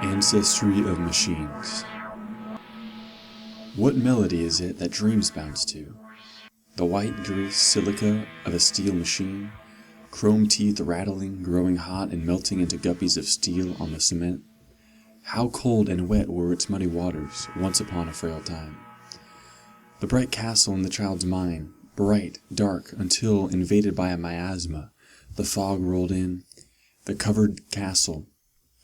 Ancestry of Machines. What melody is it that dreams bounce to? The white grease silica of a steel machine, chrome teeth rattling, growing hot and melting into guppies of steel on the cement. How cold and wet were its muddy waters, once upon a frail time. The bright castle in the child's mind, bright, dark, until, invaded by a miasma, the fog rolled in, the covered castle,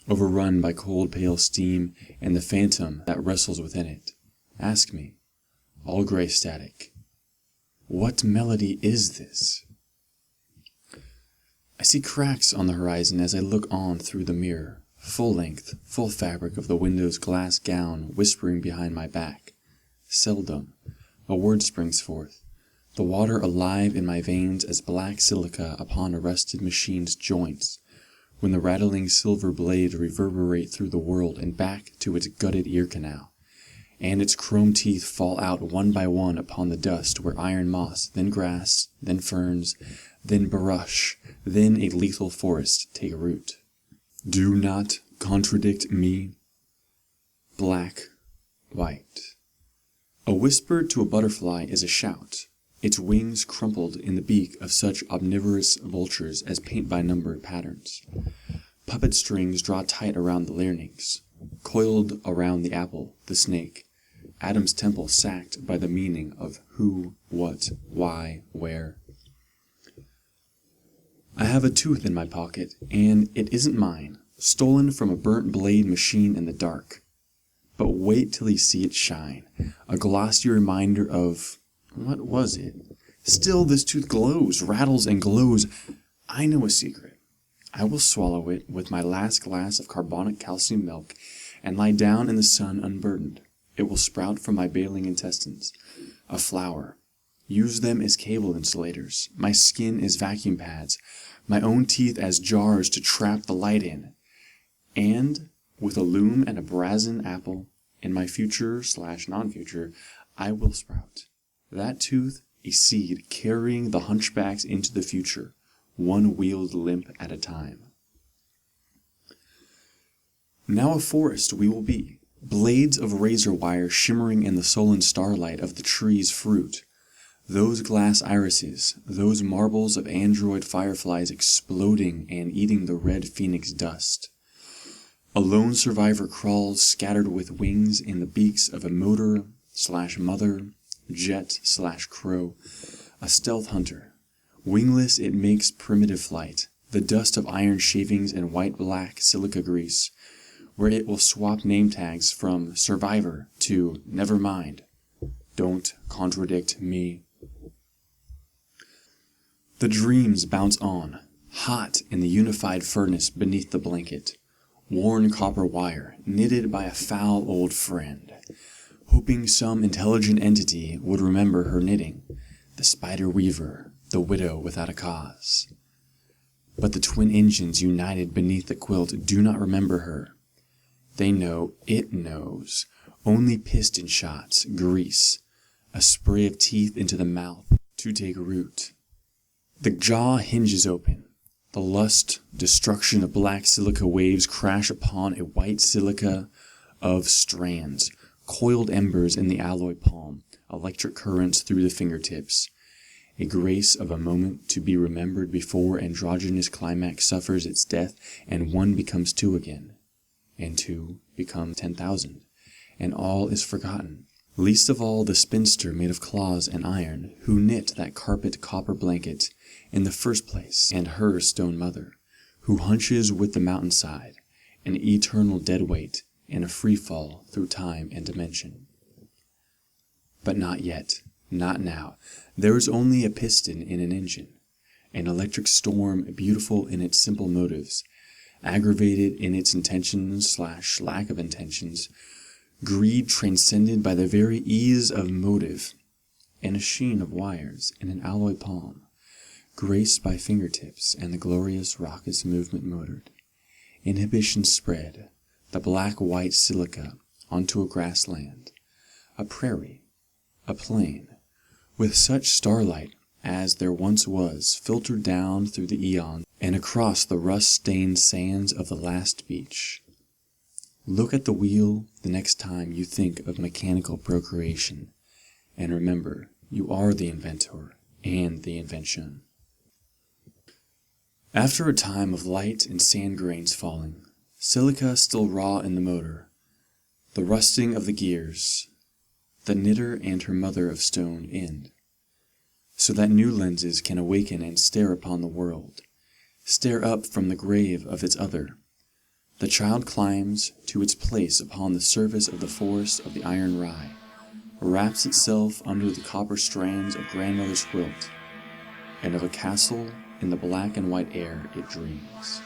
overrun by cold pale steam and the phantom that wrestles within it. Ask me, all gray static, what melody is this? I see cracks on the horizon as I look on through the mirror, full length, full fabric of the window's glass gown whispering behind my back. Seldom a word springs forth, the water alive in my veins as black silica upon a rusted machine's joints, when the rattling silver blades reverberate through the world and back to its gutted ear canal, and its chrome teeth fall out one by one upon the dust where iron moss, then grass, then ferns, then brush, then a lethal forest take root. Do not contradict me. Black, white. A whisper to a butterfly is a shout, its wings crumpled in the beak of such omnivorous vultures as paint by numbered patterns. Puppet strings draw tight around the larynx, coiled around the apple, the snake, Adam's temple sacked by the meaning of who, what, why, where. I have a tooth in my pocket, and it isn't mine, stolen from a burnt blade machine in the dark. But wait till you see it shine, a glossy reminder of, what was it? Still this tooth glows, rattles and glows. I know a secret. I will swallow it with my last glass of carbonic calcium milk and lie down in the sun unburdened. It will sprout from my bailing intestines. A flower. Use them as cable insulators, my skin as vacuum pads, my own teeth as jars to trap the light in. And, with a loom and a brazen apple, in my future/non-future, I will sprout. That tooth, a seed carrying the hunchbacks into the future, one wheeled limp at a time. Now a forest we will be, blades of razor wire shimmering in the sullen starlight of the tree's fruit, those glass irises, those marbles of android fireflies exploding and eating the red phoenix dust. A lone survivor crawls scattered with wings in the beaks of a motor/mother, jet/crow, a stealth hunter. Wingless it makes primitive flight, the dust of iron shavings and white-black silica grease, where it will swap name tags from survivor to never mind. Don't contradict me. The dreams bounce on, hot in the unified furnace beneath the blanket. Worn copper wire, knitted by a foul old friend, hoping some intelligent entity would remember her knitting, the spider weaver, the widow without a cause. But the twin engines united beneath the quilt do not remember her. They know it knows, only piston shots, grease, a spray of teeth into the mouth to take root. The jaw hinges open. The lust, destruction of black silica waves crash upon a white silica of strands, coiled embers in the alloy palm, electric currents through the fingertips. A grace of a moment to be remembered before androgynous climax suffers its death and one becomes two again, and two become 10,000, and all is forgotten. Least of all the spinster made of claws and iron, who knit that carpet copper blanket in the first place, and her stone mother, who hunches with the mountainside, an eternal deadweight in a free fall through time and dimension. But not yet, not now. There is only a piston in an engine, an electric storm beautiful in its simple motives, aggravated in its intentions/lack of intentions, greed transcended by the very ease of motive, and a sheen of wires in an alloy palm, graced by fingertips and the glorious raucous movement motored. Inhibition spread, the black-white silica, onto a grassland, a prairie, a plain, with such starlight as there once was, filtered down through the eons and across the rust-stained sands of the last beach. Look at the wheel the next time you think of mechanical procreation, and remember, you are the inventor and the invention. After a time of light and sand grains falling, silica still raw in the motor, the rusting of the gears, the knitter and her mother of stone end, so that new lenses can awaken and stare upon the world, stare up from the grave of its other. The child climbs to its place upon the surface of the forest of the iron rye, wraps itself under the copper strands of grandmother's quilt, and of a castle in the black and white air it dreams.